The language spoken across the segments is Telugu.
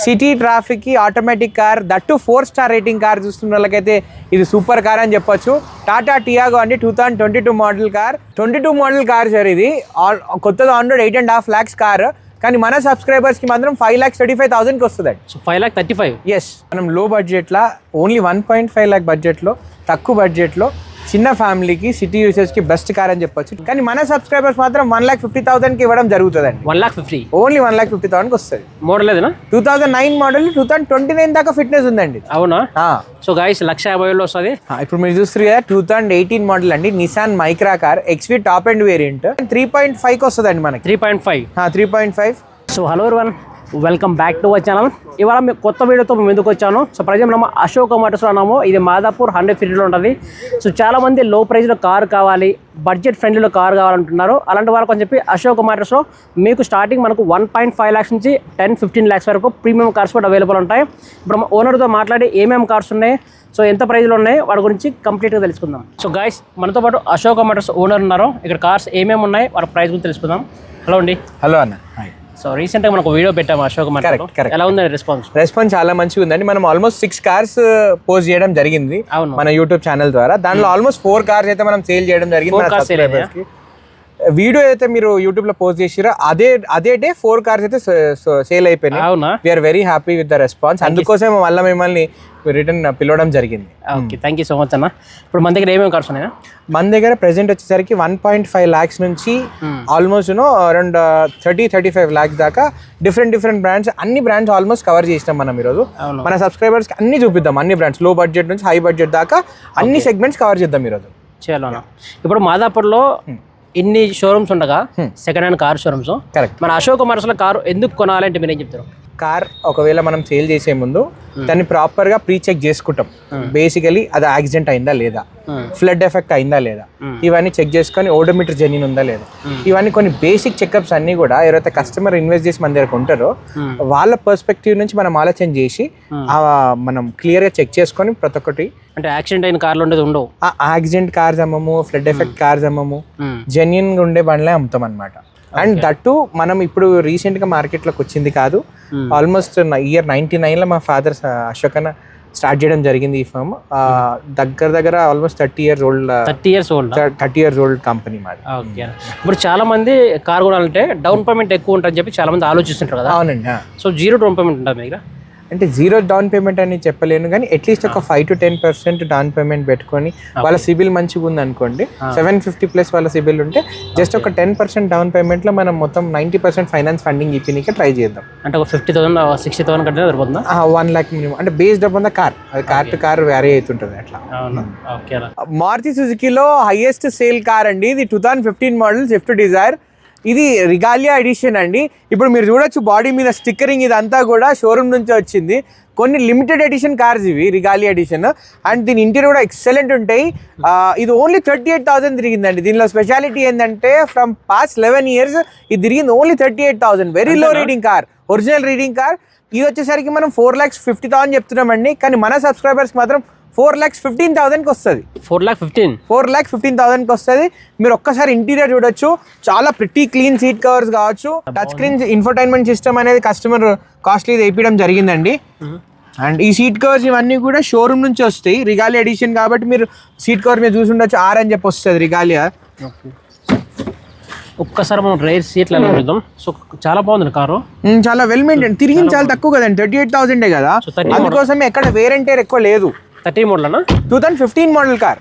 సిటీ ట్రాఫిక్ కి automatic car that 4-star rating car చూస్తున్న వాళ్ళకైతే ఇది సూపర్ కార్ అని చెప్పొచ్చు. టాటా టియాగో అండి 2022 model car. 22 model car sir ఇది. కొత్తగా 8.5 lakhs కార్. కానీ మన సబ్స్క్రైబర్స్ కి మాత్రం 5,35,000 కి వస్తుంది. సో 5,35,000. ఎస్, మనం లో బడ్జెట్ లా ఓన్లీ 1.5 lakh బడ్జెట్ లో, తక్కువ బడ్జెట్ లో చిన్న ఫ్యామిలీకి సిటీ యూసేజ్ కి బెస్ట్ కార్ అని చెప్పొచ్చు. కానీ మన సబ్స్క్రైబర్స్ మాత్రం 1,50,000 కి ఇవ్వడం జరుగుతుందండి. 1,50,000 ఓన్లీ 1,50,000 కి వస్తుంది. మోడల్ ఏదైనా 2009 మోడల్ 2029 దాకా ఫిట్నెస్ ఉందండి. అవునా? సో గైస్ 1,50,000 వస్తుంది. ఇప్పుడు మీరు చూస్తారు కదా 2018 మోడల్ అండి, Nissan Micra car XV top and variant 3.5 కి వస్తుందండి మనకి. 3.5. So hello everyone, welcome back to our channel. ఇవాళ మేము కొత్త వీడియోతో మేము ఎందుకు వచ్చాను. సో ప్రజెంట్ మనం అశోక మోటార్స్లో ఉన్నాము. ఇది మాదాపూర్ 100 feetలో ఉంటుంది. సో చాలామంది లో ప్రైస్లో కార్ కావాలి, బడ్జెట్ ఫ్రెండ్లీలో కార్ కావాలంటున్నారు. అలాంటి వాళ్ళకి అని చెప్పి అశోక మోటార్స్లో మీకు స్టార్టింగ్ మనకు 1.5 lakhs నుంచి 10-15 lakhs వరకు ప్రీమియం కార్స్ కూడా అవైలబుల్ ఉంటాయి. ఇప్పుడు ఓనర్తో మాట్లాడి ఏమేమి కార్స్ ఉన్నాయి, సో ఎంత ప్రైస్లో ఉన్నాయి, వాటి గురించి కంప్లీట్గా తెలుసుకుందాం. సో గైస్ మనతో పాటు అశోక మోటార్స్ ఓనర్ ఉన్నారు. ఇక్కడ కార్స్ ఏమేమి ఉన్నాయి, వాటి ప్రైస్ గురించి తెలుసుకుందాం. హలో అండి. హలో అన్న. సో రీసెంట్గా మనకు వీడియో పెట్టాము అశోక్ మోటార్స్. ఎలా ఉంది రెస్పాన్స్? చాలా మంచిగా ఉందండి. మనం ఆల్మోస్ట్ 6 cars పోస్ట్ చేయడం జరిగింది మన యూట్యూబ్ ఛానల్ ద్వారా. దానిలో ఆల్మోస్ట్ 4 cars అయితే మనం సేల్ చేయడం జరిగింది. వీడియో అయితే మీరు యూట్యూబ్ లో పోస్ట్ చేసిరో అదే డే 4 cars అయితే సేల్ అయిపోయినాయి. We're very happy with the response. అందుకోసం మళ్ళీ మిమ్మల్ని రిటర్న్ పిలవడం జరిగింది. Okay, thank you so much అన్న. ఇప్పుడు మన దగ్గర ఏమేమి కార్స్ ఉన్నాయి? మన దగ్గర ప్రెసెంట్ వచ్చేసరికి 1.5 lakhs నుంచి ఆల్మోస్ట్ అరౌండ్ 30-35 lakhs దాకా డిఫరెంట్ బ్రాండ్స్, అన్ని బ్రాండ్స్ ఆల్మోస్ట్ కవర్ చేసినాం మనం ఈరోజు. మన సబ్స్క్రైబర్స్ కి అన్ని చూపిద్దాం, అన్ని బ్రాండ్స్, లో బడ్జెట్ నుంచి హై బడ్జెట్ దాకా అన్ని సెగ్మెంట్స్ కవర్ చేద్దాం ఈరోజు. చలో అన్న. ఇప్పుడు మాదాపూర్లో ఇన్ని షోరూమ్స్ ఉండగా second hand car showrooms, correct. మన అశోక్ మోటార్స్లో కారు ఎందుకు కొనాలంటే మీరు ఏం చెప్తారు? కార్ ఒకవేళ మనం సేల్ చేసే ముందు దాన్ని ప్రాపర్ గా ప్రీ చెక్ చేసుకుంటాం. బేసికలీ అది యాక్సిడెంట్ అయిందా లేదా, ఫ్లడ్ ఎఫెక్ట్ అయిందా లేదా, ఇవన్నీ చెక్ చేసుకొని ఓడోమీటర్ జెన్యూన్ ఉందా లేదా, ఇవన్నీ కొన్ని బేసిక్ చెకప్స్ అన్ని కూడా ఎవరైతే కస్టమర్ ఇన్వెస్ట్ చేసి మన దగ్గర ఉంటారో వాళ్ళ పర్స్పెక్టివ్ నుంచి మనం ఆలోచన చేసి మనం క్లియర్ గా చెక్ చేసుకొని ప్రతి ఒక్కటి. అంటే యాక్సిడెంట్ అయిన కార్లు ఉండేది ఉండవు. యాక్సిడెంట్ కార్స్ అమ్మము, ఫ్లడ్ ఎఫెక్ట్ కార్స్ అమ్మము, జెన్యూన్ గా ఉండే బండ్లే అమ్ముతాం అనమాట. అండ్ దట్టు మనం ఇప్పుడు రీసెంట్ గా మార్కెట్ లోకి వచ్చింది కాదు. ఆల్మోస్ట్ ఇయర్ 99 లో మా ఫాదర్ అశోక్ అన్న స్టార్ట్ చేయడం జరిగింది ఈ ఫర్మ్. దగ్గర ఆల్మోస్ట్ 30 years old కంపెనీ మాది. ఇప్పుడు చాలా మంది కార్ కొనాలంటే డౌన్ పేమెంట్ ఎక్కువ ఉంటుందని చెప్పి చాలా మంది ఆలోచిస్తుంటారు కదా. అవునండి. సో 0 డౌన్ పేమెంట్ ఉంటుంది మీ దగ్గర? అంటే 0 డౌన్ పేమెంట్ అని చెప్పలేను, కానీ అట్లీస్ట్ ఒక 5-10% డౌన్ పేమెంట్ పెట్టుకొని వాళ్ళ సిబిల్ మంచిగా ఉంది అనుకోండి, 750+ వాళ్ళ సిబిల్ ఉంటే జస్ట్ ఒక 10% డౌన్ పేమెంట్ లో మనం మొత్తం 90% ఫైనాన్స్ ఫండింగ్ ఇప్పటికే ట్రై చేద్దాం. అంటే ఒక 50,000-60,000 కట్టినా సరిపోతుందా? 1 lakh మినిమం. అంటే బేస్డ్ అపాన్ ద కార్, అది కార్ టు కార్ వేరీ అవుతుంటుంది అట్లా. మారుతి సుజుకిలో హైయెస్ట్ సేల్ కార్ అండి ఇది. 2015 మోడల్ స్విఫ్ట్ డిజైర్. ఇది రిగాలియా ఎడిషన్ అండి. ఇప్పుడు మీరు చూడొచ్చు బాడీ మీద స్టిక్కరింగ్, ఇదంతా కూడా షోరూమ్ నుంచి వచ్చింది. కొన్ని లిమిటెడ్ ఎడిషన్ కార్స్ ఇవి, రిగాలియా ఎడిషన్. అండ్ దీని ఇంటీరియర్ కూడా ఎక్సలెంట్ ఉంటాయి. ఇది ఓన్లీ 38,000 తిరిగిందండి. దీనిలో స్పెషాలిటీ ఏంటంటే ఫ్రమ్ పాస్ట్ 11 years ఇది తిరిగింది only 38,000. Very low reading car, original reading car. ఇది వచ్చేసరికి మనం 4,50,000 చెప్తున్నామండి. కానీ మన సబ్స్క్రైబర్స్ మాత్రం 4,15,000 వస్తుంది. 4,15,000 వస్తుంది. మీరు ఒక్కసారి ఇంటీరియర్ చూడొచ్చు, చాలా ప్రిటీ క్లీన్ సీట్ కవర్స్ కావచ్చు, టచ్ స్క్రీన్ ఇన్ఫోటైన్మెంట్ సిస్టమ్ అనేది కస్టమర్ కాస్ట్లీ వేయడం జరిగిందండి. అండ్ ఈ సీట్ కవర్స్ ఇవన్నీ కూడా షోరూమ్ నుంచి వస్తాయి, రిగాలియా ఎడిషన్ కాబట్టి. మీరు సీట్ కవర్ మీద చూసి ఉండొచ్చు, R అని చెప్పి వస్తుంది రిగాలియా. ఒక్కసారి మనం రైర్ సీట్లు చూద్దాం. సో చాలా బాగుంది కారు, చాలా వెల్ మెయింటైన్. తిరిగింది చాలా తక్కువ కదండి, 38,000 కదా. అందుకోసం ఎక్కడ వేర్ అండ్ టేర్ ఎక్కువ లేదు. 30 మోడల్ అన్న? 2015 model car.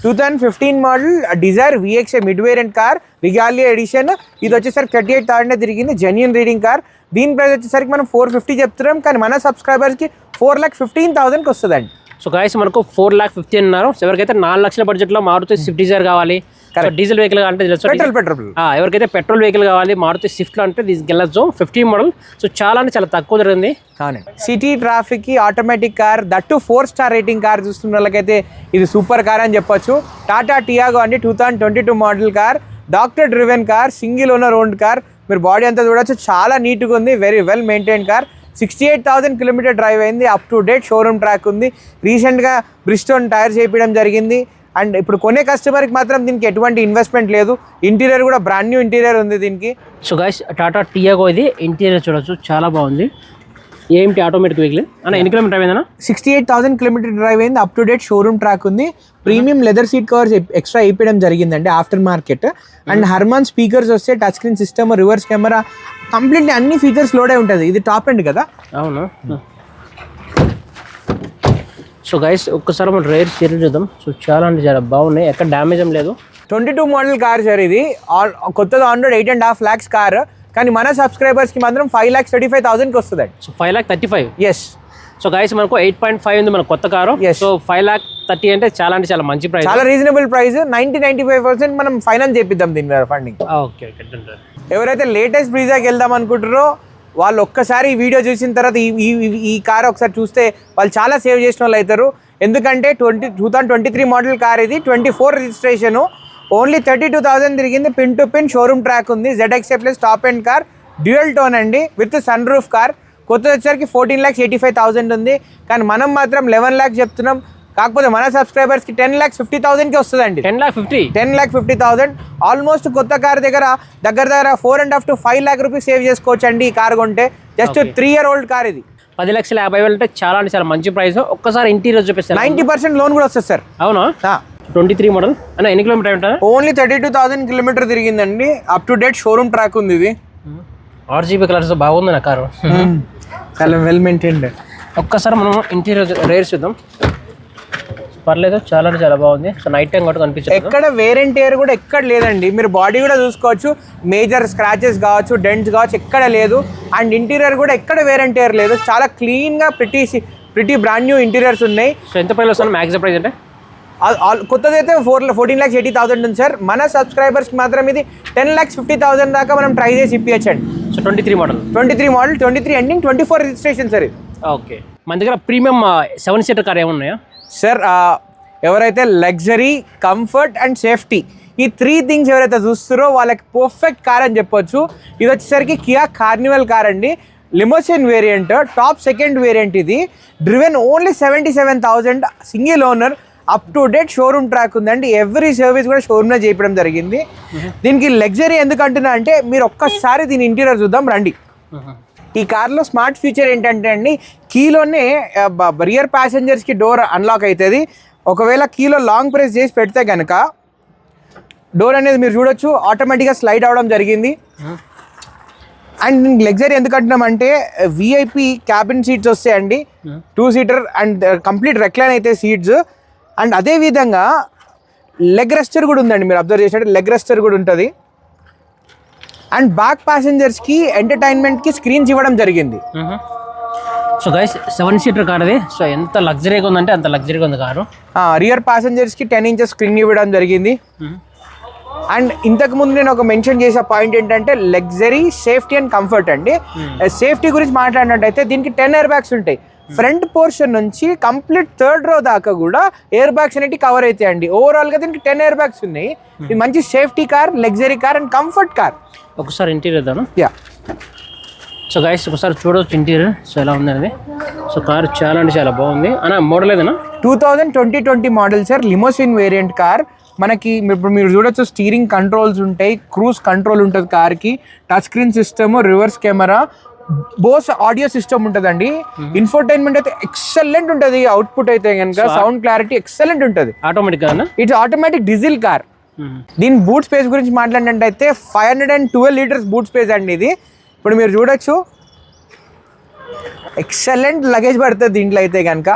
2015 model Dzire VXA mid variant car, Regalia edition. ఇది వచ్చేసరికి 38,000 తిరిగింది, జెన్యూన్ రీడింగ్ కార్. దీని ప్రైస్ వచ్చేసరికి మనం 450 చెప్తున్నాం, కానీ మన సబ్స్క్రైబర్స్ కి 4,15,000 వస్తుందండి. సో గైస్ మనకు 4,50,000 అన్నారు. ఎవరికైతే 4 లక్షల బడ్జెట్ లో మారుతి స్విఫ్ట్ డిజైర్ కావాలి, డీజిల్ వెహికల్ అంటే పెట్రోల్, ఎవరికైతే పెట్రోల్ వెహికల్ కావాలి మారుతి స్విఫ్ట్ లో అంటే దీనికి వెళ్ళచ్చు. 15 మోడల్. సో చాలా తక్కువ జరిగింది. సిటీ ట్రాఫిక్ కి automatic car that 4-star rating car చూస్తున్న వాళ్ళకైతే ఇది సూపర్ కార్ అని చెప్పొచ్చు. టాటా టియాగో అండి 2022 model car, doctor driven car, single owner owned car. మీరు బాడీ అంతా చూడొచ్చు, చాలా నీట్గా ఉంది, very well maintain car. 68,000 kilometer drive అయింది, up to date showroom track ఉంది. రీసెంట్గా బ్రిస్టోన్ టైర్ చేయించడం జరిగింది. అండ్ ఇప్పుడు కొనే కస్టమర్కి మాత్రం దీనికి ఎటువంటి ఇన్వెస్ట్మెంట్ లేదు. ఇంటీరియర్ కూడా బ్రాండ్ న్యూ ఇంటీరియర్ ఉంది దీనికి. సో గైస్ టాటా టియాగో ఇది ఇంటీరియర్ చూడొచ్చు, చాలా బాగుంది. ఏంటి ఆటోమేటిక్ వెహికల్ అన్న ఎన్ని కిలోమీటర్ అయిందన్నా? 68,000 కిలోమీటర్ డ్రైవ్ అయింది. Up to date showroom track ఉంది. Premium leather seat covers extra వేయడం జరిగిందండి after market. And Harman speakers వస్తే touch screen system, reverse camera, completely అన్ని ఫీచర్స్ లోడే ఉంటుంది. ఇది టాప్ ఎండ్ కదా. అవును. సో గైస్ ఒక్కసారి మనం రేర్ సీరియల్ చూద్దాం. సో చాలా అంటే చాలా బాగున్నాయి, ఎక్కడ డ్యామేజ్ ఏం లేదు. 22 మోడల్ కార్ సార్ ఇది. కొత్తది ఆన్ రోడ్ 8.5 lakhs కార్, కానీ మన సబ్స్క్రైబర్స్కి మాత్రం 5,35,000కి వస్తుంది. సో 5,35,000. ఎస్. సో గైస్ మనకు 8.5 ఉంది మన కొత్త కారు. సో 5,30,000 అంటే చాలా మంచి ప్రైస్, చాలా రీజనబుల్ ప్రైస్. 90-95% మనం ఫైనాన్స్ చేపిద్దాం దీని మీద ఫండింగ్. ఓకే. ఎవరైతే లేటెస్ట్ బ్రీజాకి వెళ్దాం అనుకుంటారో వాళ్ళు ఒక్కసారి ఈ వీడియో చూసిన తర్వాత ఈ కార్ ఒకసారి చూస్తే వాళ్ళు చాలా సేవ్ చేసిన వాళ్ళు అవుతారు. ఎందుకంటే 2023 మోడల్ కార్ ఇది, 24 రిజిస్ట్రేషను, ఓన్లీ 32,000 తిరిగింది. Pin to pin showroom track ఉంది. ZXA plus top end car, dual tone అండి, విత్ సన్ రూఫ్ కార్. కొత్తది వచ్చేసరికి 14,85,000 ఉంది, కానీ మనం మాత్రం 11 lakhs చెప్తున్నాం. కాకపోతే మన సబ్స్క్రైబర్స్కి 10,50,000కి వస్తుందండి. 10,50,000 ఆల్మోస్ట్ కొత్త కార్ దగ్గర 4.5 to 5 lakh రూపీస్ సేవ్ చేసుకోవచ్చు అండి ఈ కార్ కొంటే. జస్ట్ 3 year old కార్ ఇది. 10,50,000 అంటే చాలా మంచి ప్రైస్. ఒక్కసారి ఇంటీరియర్ చూపిస్తారు. 90% లోన్ కూడా వస్తుంది సార్. అవునా? 23 మోడల్ అన్న ఎన్ని కిలోమీటర్ ఉంటుంది? ఓన్లీ 32,000 కిలోమీటర్ తిరిగిందండి. Up to date showroom track ఉంది ఇది. RGB కలర్స్ బాగుంది నా కారు, చాలా వెల్ మెయింటైన్డ్. ఒక్కసారి మనం ఇంటీరియర్ రేర్ చూద్దాం. పర్లేదు, చాలా బాగుంది. సో నైట్ టైం కూడా కనిపించదు. ఎక్కడ వేరెంట్ ఎయిర్ కూడా ఎక్కడ లేదండి. మీరు బాడీ కూడా చూసుకోవచ్చు, మేజర్ స్క్రాచెస్ కావచ్చు, డెంట్స్ కావచ్చు, ఎక్కడ లేదు. అండ్ ఇంటీరియర్ కూడా ఎక్కడ వేరెంట్ ఎయిర్ లేదు. చాలా క్లీన్గా ప్రిటీ బ్రాండ్ న్యూ ఇంటీరియర్స్ ఉన్నాయి. సో ఎంత ప్రైస్ వస్తుంది మ్యాక్సిమం ప్రైస్ అంటే? కొత్తది అయితే 14,80,000 ఉంది సార్. మన సబ్స్క్రైబర్స్కి మాత్రం ఇది 10,50,000 దాకా మనం ట్రై చేసి ఇప్పించండి. So 23 model 23 ending 24 registration sir ఇది. ఓకే. మన దగ్గర ప్రీమియం 7 సీటర్ కార్ ఏమున్నాయా సార్? ఎవరైతే లగ్జరీ, కంఫర్ట్ అండ్ సేఫ్టీ, ఈ 3 things ఎవరైతే చూస్తారో వాళ్ళకి పర్ఫెక్ట్ కార్ అని చెప్పొచ్చు. ఇది వచ్చేసరికి కియా కార్నివల్ కార్ అండి, limousine variant, top second variant. ఇది driven only 77,000, single owner, up to date showroom track ఉందండి. ఎవ్రీ సర్వీస్ కూడా షోరూమ్లో చేయడం జరిగింది. దీనికి లగ్జరీ ఎందుకు అంటున్నా అంటే, మీరు ఒక్కసారి దీని ఇంటీరియర్ చూద్దాం రండి. ఈ కార్లో స్మార్ట్ ఫీచర్ ఏంటంటే అండి, కీలోనే రియర్ ప్యాసింజర్స్కి డోర్ అన్లాక్ అవుతుంది. ఒకవేళ కీలో లాంగ్ ప్రెస్ చేసి పెడితే కనుక డోర్ అనేది మీరు చూడొచ్చు ఆటోమేటిక్గా స్లైడ్ అవడం జరిగింది. అండ్ లగ్జరీ ఎందుకు అంటున్నామంటే, VIP క్యాబిన్ సీట్స్ వస్తాయండి, 2 seater అండ్ కంప్లీట్ రెక్లైన్ అయితే సీట్స్. అండ్ అదేవిధంగా లెగ్ రెస్టర్ కూడా ఉందండి. మీరు అబ్జర్వ్ చేసినట్టు లెగ్ రెస్టర్ కూడా ఉంటుంది. అండ్ బ్యాక్ ప్యాసింజర్స్కి ఎంటర్టైన్మెంట్కి స్క్రీన్స్ ఇవ్వడం జరిగింది. సో గైస్ 7 సీటర్ కార్ అది. సో ఎంత లగ్జరీగా ఉందంటే అంత లగ్జరీగా ఉంది కారు. రియర్ ప్యాసింజర్స్కి 10 inches స్క్రీన్ ఇవ్వడం జరిగింది. అండ్ ఇంతకుముందు నేను ఒక మెన్షన్ చేసే పాయింట్ ఏంటంటే లగ్జరీ, సేఫ్టీ అండ్ కంఫర్ట్ అండి. సేఫ్టీ గురించి మాట్లాడినట్టయితే దీనికి 10 airbags ఉంటాయి. ఫ్రంట్ పోర్షన్ నుంచి కంప్లీట్ 3rd row దాకా కూడా ఎయిర్ బ్యాగ్స్ అనేవి కవర్ అవుతాయండి. ఓవరాల్గా దీనికి 10 airbags ఉన్నాయి. ఇది మంచి safety car, luxury car and comfort car. ఒకసారి ఇంటీరియర్ దాను. యా. సో గైస్ ఒకసారి చూడవచ్చు ఇంటీరియర్. సో ఎలా ఉందనేది. సో కార్ చాలా బాగుంది అన్న. మోడల్ ఏదన్నా 2020 model sir, limousine variant car. మనకి ఇప్పుడు మీరు చూడొచ్చు స్టీరింగ్ కంట్రోల్స్ ఉంటాయి, క్రూజ్ కంట్రోల్ ఉంటుంది కార్కి, touch screen system, reverse camera, Bose audio system ఉంటుందండి. ఇన్ఫోటైన్మెంట్ అయితే ఎక్సలెంట్ ఉంటుంది. అవుట్పుట్ అయితే కనుక సౌండ్ క్లారిటీ ఎక్సలెంట్ ఉంటుంది. Automatic it's automatic diesel car. దీని బూట్ స్పేస్ గురించి మాట్లాడినట్టయితే 512 liters బూట్ స్పేస్ అండి ఇది. ఇప్పుడు మీరు చూడొచ్చు ఎక్సలెంట్ లగేజ్ పడుతుంది దీంట్లో అయితే కనుక.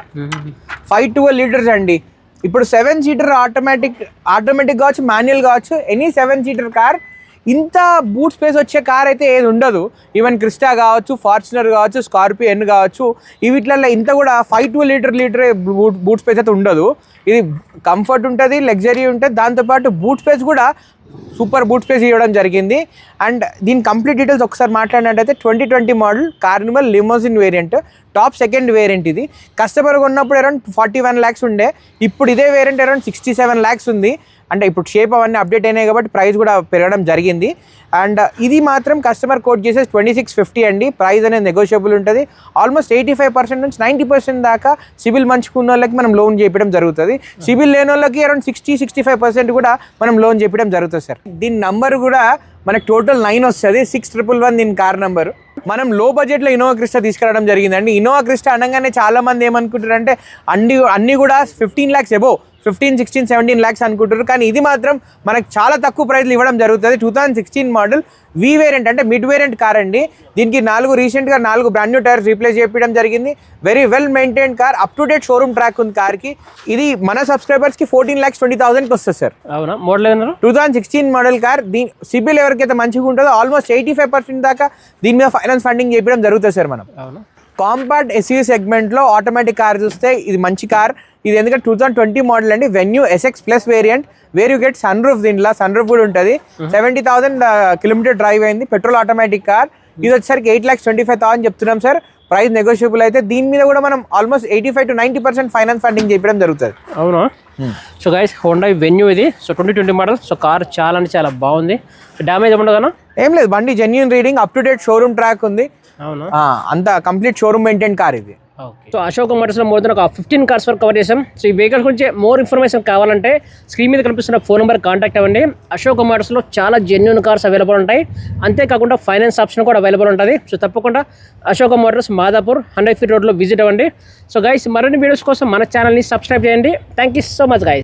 512 liters అండి. ఇప్పుడు 7 seater ఆటోమేటిక్ కావచ్చు, మాన్యువల్ కావచ్చు, ఎనీ 7 seater కార్ ఇంత బూట్ స్పేస్ వచ్చే కార్ అయితే ఏది ఉండదు. ఈవెన్ క్రిస్టా కావచ్చు, ఫార్చునర్ కావచ్చు, స్కార్పియన్ కావచ్చు, వీటిలలో ఇంత కూడా 512 liter బూట్ స్పేస్ అయితే ఉండదు. ఇది కంఫర్ట్ ఉంటుంది, లగ్జరీ ఉంటుంది, దాంతోపాటు బూట్ స్పేస్ కూడా సూపర్ బూట్ స్పేస్ ఇవ్వడం జరిగింది. అండ్ దీని కంప్లీట్ డీటెయిల్స్ ఒకసారి మాట్లాడినట్టయితే 2020 model Carnival limousine variant, top second variant. ఇది కస్టమర్ ఉన్నప్పుడు అరౌండ్ 41 lakhs ఉండే, ఇప్పుడు ఇదే వేరియంట్ అరౌండ్ 67 lakhs ఉంది. అంటే ఇప్పుడు షేప్ అవన్నీ అప్డేట్ అయినాయి కాబట్టి ప్రైస్ కూడా పెరగడం జరిగింది. అండ్ ఇది మాత్రం కస్టమర్ కోట్ చేసేసి 2650 అండి. ప్రైస్ అనేది నెగోషియబుల్ ఉంటుంది. ఆల్మోస్ట్ 85% నుంచి 90% దాకా సిబిల్ మంచుకున్న వాళ్ళకి మనం లోన్ చేయడం జరుగుతుంది. సిబిల్ లేని వాళ్ళకి అరౌండ్ 60-65% కూడా మనం లోన్ చేయడం జరుగుతుంది సార్. దీని నంబర్ కూడా మనకు టోటల్ 9 వస్తుంది, 6111 దీని కార్ నెంబర్. మనం లో బడ్జెట్లో ఇన్నోవా క్రిస్టా తీసుకురావడం జరిగిందండి. ఇన్నోవా క్రిస్టా అనగానే చాలా మంది ఏమనుకుంటారంటే అన్ని కూడా 15 lakhs అబోవ్, 15, 16, 17 lakhs అనుకుంటారు. కానీ ఇది మాత్రం మనకు చాలా తక్కువ ప్రైస్లు ఇవ్వడం జరుగుతుంది. 2016 మోడల్ వి వేరియంట్ అంటే మిడ్ వేరియంట్ కార్ అండి. దీనికి రీసెంట్గా 4 బ్రాండ్ న్యూ టైర్స్ రీప్లేస్ చేయడం జరిగింది. Very well maintain car, up to date showroom track ఉంది కార్కి. ఇది మన సబ్స్క్రైబర్స్కి 14,20,000కి వస్తుంది సార్. అవునా, మోడల్ ఏమన్నారు? 2016 మోడల్ కార్. దీని సిబిల్ ఎవరికైతే మంచిగా ఉంటుందో ఆల్మోస్ట్ 85% దాకా దీని మీద ఫైనాన్స్ ఫండింగ్ చేయడం జరుగుతుంది సార్ మనం. అవునా, కాంపాక్ట్ ఎస్యూవీ సెగ్మెంట్లో ఆటోమేటిక్ కార్ చూస్తే ఇది మంచి కార్. ఇది ఎందుకంటే 2020 మోడల్ అండి. Venue SX plus variant, where you get sunroof. దీంట్లో సన్ రూఫ్ కూడా ఉంటుంది. 70,000 కిలోమీటర్ డ్రైవ్ అయింది. Petrol automatic car. ఇది వచ్చేసరికి 8,25,000 చెప్తున్నాం సార్. ప్రైస్ నెగోషియబుల్ అయితే. దీని మీద కూడా మనం ఆల్మోస్ట్ 85 to 90% ఫైనాన్స్ ఫండింగ్ చేయడం జరుగుతుంది. అవునా. సో గైస్, హోండా వెన్యూ ఇది. So 2020 model. సో కార్ చాలా అంటే చాలా బాగుంది. డ్యామేజ్ ఉండదు కదా? ఏం లేదు, బండి genuine reading, up to date showroom track ఉంది. అవునా, అంతా కంప్లీట్ షోరూమ్ మెయింటైన్ కార్ ఇది. సో అశోక్ మోటార్స్లో మోర్ దెన్ ఒక 15 కార్స్ వరకు కవర్ చేసాం. సో ఈ వెహికల్స్ గురించి మోర్ ఇన్ఫర్మేషన్ కావాలంటే స్క్రీన్ మీద కనిపిస్తున్న ఫోన్ నెంబర్ కాంటాక్ట్ అవ్వండి. అశోక్ మోటార్స్లో చాలా జెన్యూన్ కార్స్ అవైలబుల్ ఉంటాయి. అంతేకాకుండా ఫైనాన్స్ ఆప్షన్ కూడా అవైలబుల్ ఉంటుంది. సో తప్పకుండా అశోక్ మోటార్స్ మాదాపూర్ 100 feet రోడ్లో విజిట్ అవ్వండి. సో గైస్, మరిన్ని వీడియోస్ కోసం మన ఛానల్ని సబ్స్క్రైబ్ చేయండి. Thank you so much guys.